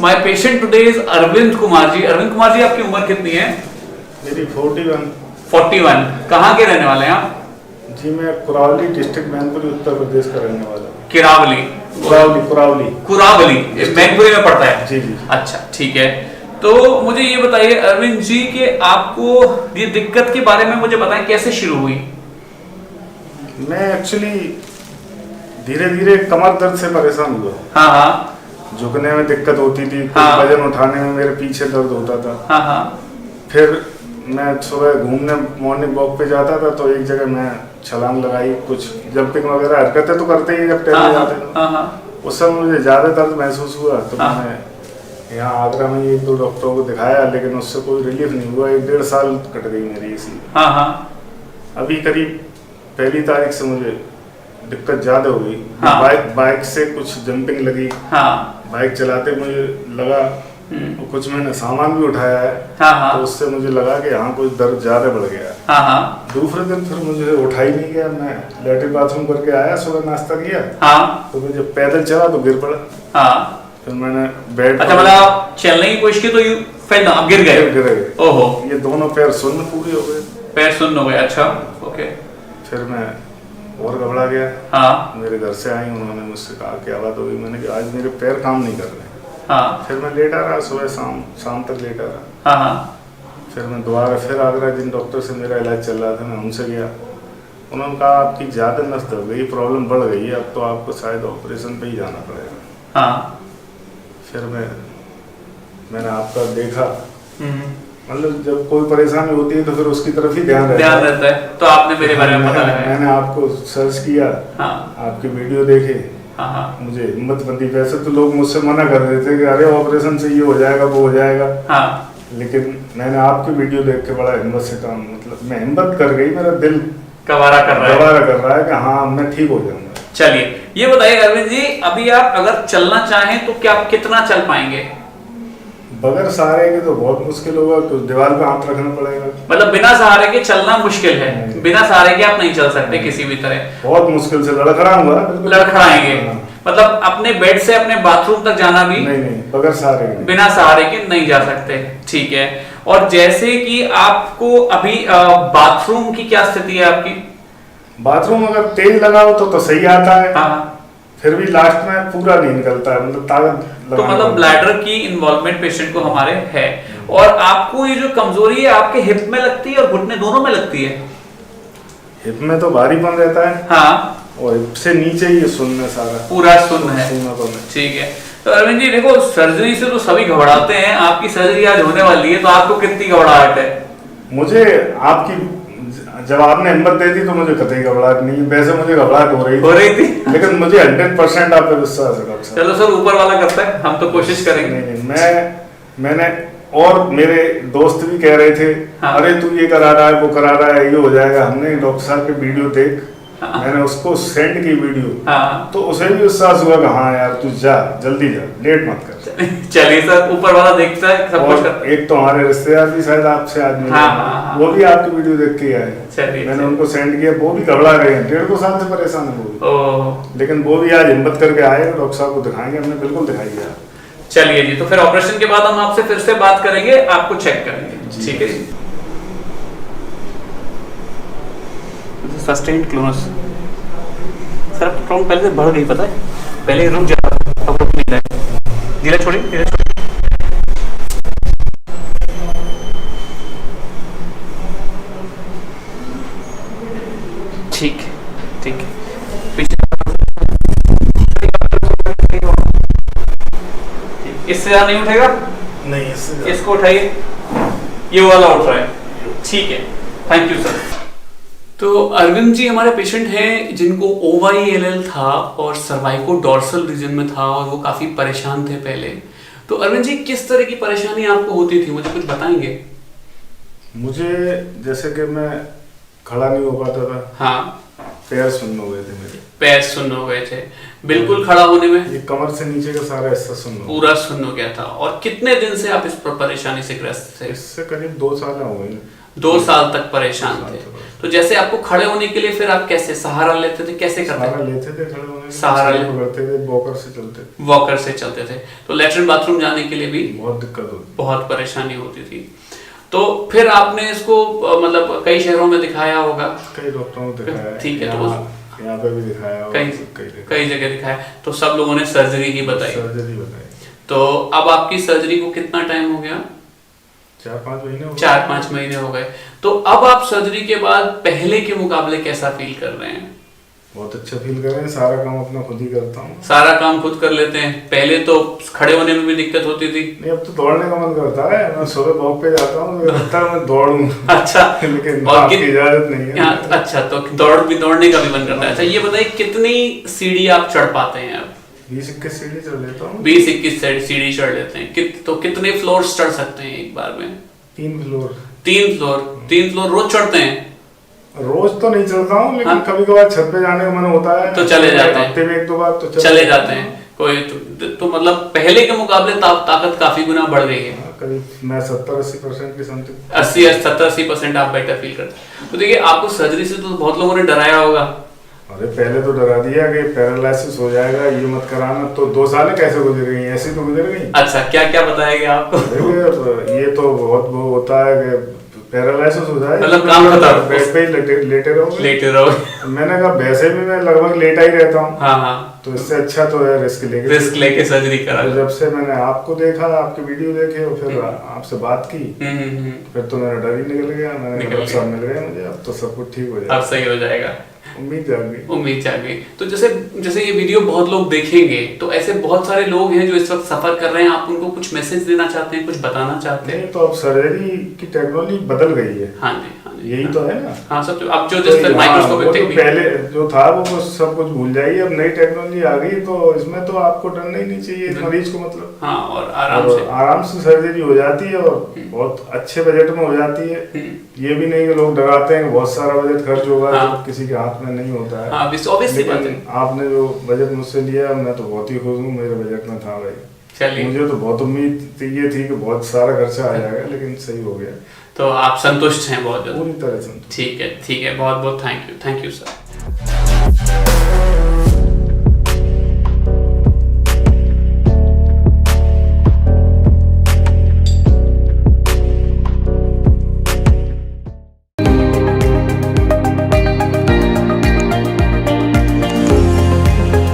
My patient today is Arvind Kumar ji. Arvind Kumar ji, आपकी उम्र कितनी है? मेरी 41। 41। कहाँ के रहने वाले हैं आप? जी मैं कुरावली डिस्ट्रिक्ट मैनपुरी उत्तर प्रदेश का रहने वाला हूँ। किरावली? कुरावली कुरावली मैनपुरी में पड़ता है? जी जी। अच्छा, ठीक है। तो मुझे ये बताइए अरविंद जी कि आपको ये दिक्कत के बारे में मुझे बताएं, कैसे शुरू हुई? मैं एक्चुअली धीरे धीरे कमर दर्द से परेशान हुआ। हाँ हाँ। झुकने में दिक्कत होती थी, हाँ। वजन उठाने में मेरे पीछे दर्द होता था। हाँ हाँ। फिर मैं सुबह घूमने मॉर्निंग वॉक पे जाता था तो एक जगह मैं छलांग लगाई, कुछ जंपिंग वगैरह हरकतें तो करते ही जब टहलने जाते थे। हाँ हाँ। उस समय मुझे ज़्यादा दर्द महसूस हुआ तो हाँ। मैंने यहाँ आगरा में 1-2 डॉक्टरों को दिखाया, लेकिन उससे कोई रिलीफ नहीं हुआ। 1-1.5 साल कट गई मेरी इसी। हाँ हाँ। अभी करीब 1 तारीख से मुझे दिक्कत ज़्यादा हो गई। हाँ। बाइक से कुछ जंपिंग लगी। हाँ। बाइक चलाते मुझे लगा, और कुछ मैंने सामान भी उठाया है। हाँ हाँ। तो उससे मुझे लगा कि यहाँ कुछ दर्द ज़्यादा बढ़ गया। हाँ हाँ। दूसरे दिन फिर मुझे उठा ही नहीं गया। मैं लेटरिन बाथरूम करके आया, सुबह नाश्ता किया। हाँ। तो मुझे पैदल चला तो गिर पड़ा। हाँ। फिर मैंने बेड। अच्छा, मतलब आप चलने की कोशिश की तो यू फेल, आप गिर गए? गिर गए। ओहो। ये दोनों पैर सुन्न पूरे हो गए। पैर सुन्न हो गए? अच्छा, ओके। फिर मैं और घबरा गया। हाँ। मेरे घर से आई, उन्होंने मुझसे कहा क्या बात होगी। मैंने कहा आज मेरे पैर काम नहीं कर रहे। हाँ। फिर मैं लेटा रहा, सुबह शाम तक लेटा रहा। हाँ हाँ। फिर मैं दोबारा फिर आगरा जिन डॉक्टर से मेरा इलाज चल रहा था मैं उनसे गया। उन्होंने कहा आपकी ज़्यादा नस दब गई, प्रॉब्लम बढ़ गई है, अब तो आपको शायद ऑपरेशन पे ही जाना पड़ेगा। हाँ। फिर मैंने आपका देखा। मतलब जब कोई परेशानी होती है तो फिर उसकी तरफ ही ध्यान रहता है। तो आपने मेरे बारे में पता लगाया? मैंने आपको सर्च किया। हाँ। आपके वीडियो देखे। हाँ हाँ। मुझे हिम्मत बंदी। वैसे तो लोग मुझसे मना कर रहे थे कि अरे ऑपरेशन से ये हो जाएगा वो हो जाएगा। हाँ। लेकिन मैंने आपकी वीडियो देख के बड़ा हिम्मत से काम, मतलब मैं हिम्मत कर गई, मेरा दिल गवारा कर रहा है कि हाँ मैं ठीक हो जाऊंगा। चलिए ये बताइए अरविंद जी, अभी आप अगर चलना चाहें तो क्या आप कितना चल पाएंगे? बगैर सहारे के तो बहुत मुश्किल होगा, तो दीवार पे हाथ रखना पड़ेगा। मतलब बिना सहारे के चलना मुश्किल है? बिना सहारे के आप नहीं चल सकते किसी भी तरह? बहुत मुश्किल से लड़खड़ाऊंगा। लड़खड़ाएंगे? मतलब अपने बेड से अपने बाथरूम तक जाना भी? नहीं, बगैर सहारे के। बिना सहारे के नहीं जा सकते, ठीक है। और जैसे कि आपको अभी बाथरूम की क्या स्थिति है आपकी? बाथरूम अगर तेल लगाओ तो सही आता है। हाँ। फिर भी लास्ट में पूरा नहीं निकलता है, मतलब ताकत। तो मतलब ब्लैडर की इन्वॉल्वमेंट पेशेंट को हमारे है। और आपको ये जो कमजोरी है आपके हिप में लगती है और घुटने दोनों में लगती है? हिप में तो भारीपन रहता है। हाँ। और हिप से नीचे ही सुन्न है, सारा पूरा सुन्न है। ठीक है। तो अरविंद जी देखो, सर्जरी से तो सभी घबराते हैं, आपकी सर्जरी आज होने वाली है, तो आपको कितनी घबराहट है? मुझे आपकी जब आपने हिम्मत दे दी तो मुझे कतई घबराहट नहीं। वैसे मुझे घबराहट हो रही थी लेकिन मुझे 100% आप पे विश्वास है। चलो सर, ऊपर वाला करता है, हम तो कोशिश करेंगे। नहीं, मैंने और मेरे दोस्त भी कह रहे थे। हाँ। अरे तू ये करा रहा है वो करा रहा है, ये हो जाएगा। हमने डॉक्टर साहब के वीडियो देख। हाँ। मैंने उसको सेंड की वीडियो। हाँ। तो उसे भी विश्वास हुआ कि हाँ यार तू जा, जल्दी जा, लेट मत कर। चलिए सर, ऊपर वाला देखता है सब कुछ करता है। एक तो हमारे रिश्तेदार भी शायद आपसे आदमी। हाँ। वो भी आपकी वीडियो देख के आए। मैंने उनको सेंड किया, वो भी घबरा रहे हैं, 1.5-2 साल से परेशान है वो। लेकिन वो भी आज हिम्मत करके आए, डॉक्टर साहब को दिखाएंगे। हमने बिल्कुल दिखाई दिया। चलिए जी, तो फिर ऑपरेशन के बाद हम आपसे फिर से बात करेंगे, आपको चेक करेंगे, ठीक है जी। सस्टेन्ड क्लोनस सर, प्रॉब्लम पहले से बढ़ गई, पता है? पहले रुक जाता था, अब रुक नहीं रहा है। धीरे छोड़िए, धीरे छोड़िए। ठीक ठीक। इससे ज्यादा नहीं उठेगा? नहीं, इसको उठाइए, ये वाला उठ रहा है, ठीक है। Thank you sir. तो अरविंद जी हमारे पेशेंट हैं जिनको OYLL था और सर्वाइको डोर्सल रीजन में था और वो काफी परेशान थे पहले। तो अरविंद जी किस तरह की परेशानी आपको होती थी, मुझे कुछ बताएंगे? मुझे जैसे कि मैं खड़ा नहीं हो पाता था। हाँ। पैर सुन्न हो गए थे मेरे। पैर सुन्न हो गए थे, बिल्कुल खड़ा होने में? ये कमर से नीचे का सारा हिस्सा सुन्न, पूरा सुन्न हो गया था। और कितने दिन से आप इस परेशानी से ग्रस्त थे? इससे करीब 2 साल हो गए। 2 साल तक परेशान थे। तो जैसे आपको खड़े होने के लिए फिर आप कैसे सहारा लेते थे, कैसे करते थे? सहारा लेते थे, खड़े होने के लिए सहारा करते थे, वॉकर से चलते थे। वॉकर से चलते थे। तो लेटरिन बाथरूम जाने के लिए भी बहुत दिक्कत होती, बहुत परेशानी होती थी। तो फिर आपने इसको मतलब कई शहरों में दिखाया होगा, कई डॉक्टरों को दिखाया, ठीक है, तो यहाँ पे भी दिखाया, कई जगह दिखाया, तो सब लोगों ने सर्जरी ही बताई। सर्जरी बताई। तो अब आपकी सर्जरी को कितना टाइम हो गया? 4-5 महीने हो गए। तो अब आप सर्जरी के बाद पहले के मुकाबले कैसा फील कर रहे हैं? बहुत अच्छा फील कर रहे हैं, सारा काम अपना खुद ही करता हूँ। सारा काम खुद कर लेते हैं। पहले तो खड़े होने में भी दिक्कत होती थी। नहीं, अब तो दौड़ने का मन करता है, मैं सुबह वॉक पे जाता हूँ, मुझे लगता है मैं दौड़ूं। अच्छा, लेकिन आपकी इजाजत नहीं है। अच्छा, तो दौड़ने का भी मन करता है। अच्छा, ये बताइए कितनी सीढ़ी आप चढ़ पाते हैं अब? 20-21 सीढ़ी चढ़ लेता हूँ। 20-21 सीढ़ी चढ़ लेते हैं। तो कितने फ्लोर चढ़ सकते हैं एक बार में? 3 फ्लोर। 3 फ्लोर रोज चढ़ते हैं? रोज तो नहीं चलता हूँ, लेकिन कभी कभार छत पे जाने का मन होता है तो चले जाते हैं, हफ्ते में 1-2 बार तो चले जाते हैं। कोई तो मतलब पहले के मुकाबले ताकत काफी गुना बढ़ गई है। करीब मैं 70-80% की समथिंग, 70-80% आप बेटर फील करते हैं। तो देखिए, आपको सर्जरी से तो बहुत लोगों ने डराया होगा। अरे पहले तो डरा दिया कि पैरालिसिस हो जाएगा, ये मत कराना। तो 2 साल कैसे गुजर गई, ऐसी तो गुजर गई। अच्छा, क्या क्या बताया गया आपको? ये तो बहुत वो होता है कि पैरालिसिस हो जाए, मतलब काम खत्म, बेड पे ही लेटे रहो। मैंने कहा वैसे भी मैं लगभग लेटा ही रहता हूँ। हाँ, तो इससे अच्छा तो है रिस्क लेके सर्जरी करा। तो जब से मैंने आपको देखा, आपके वीडियो देखे और फिर आपसे बात की, फिर तो मेरा डर ही निकल गया। मैंने सब मिल गए मुझे, अब तो सब कुछ ठीक हो जाएगा, अब सही हो जाएगा। उम्मीद जाग गई। तो जैसे ये वीडियो बहुत लोग देखेंगे, तो ऐसे बहुत सारे लोग हैं जो इस वक्त सफर कर रहे हैं, आप उनको कुछ मैसेज देना चाहते हैं, कुछ बताना चाहते हैं? तो अब सर्जरी की टेक्नोलॉजी बदल गई है। हाँ जी, यही तो है ना। हाँ, सब अब जो जैसे माइक्रोस्कोपिक टेक्निक पहले जो था वो सब कुछ भूल जाइए, अब नई टेक्नोलॉजी आ गई, तो इसमें तो आपको डरना ही नहीं चाहिए मरीज को, मतलब। हाँ, और आराम से सर्जरी हो जाती है और बहुत अच्छे बजट में हो जाती है। ये भी नहीं कि लोग डराते हैं कि बहुत सारा बजट खर्च होगा, तो किसी के हाथ में नहीं होता है। लेकिन आपने जो बजट मुझसे लिया, मैं तो बहुत ही खुश हूँ, मेरे बजट में था भाई। मुझे तो बहुत उम्मीद थी कि बहुत सारा खर्चा आ जाएगा, लेकिन सही हो गया। तो आप संतुष्ट हैं? बहुत पूरी तरह संतुष्ट। ठीक है, बहुत बहुत थैंक यू सर।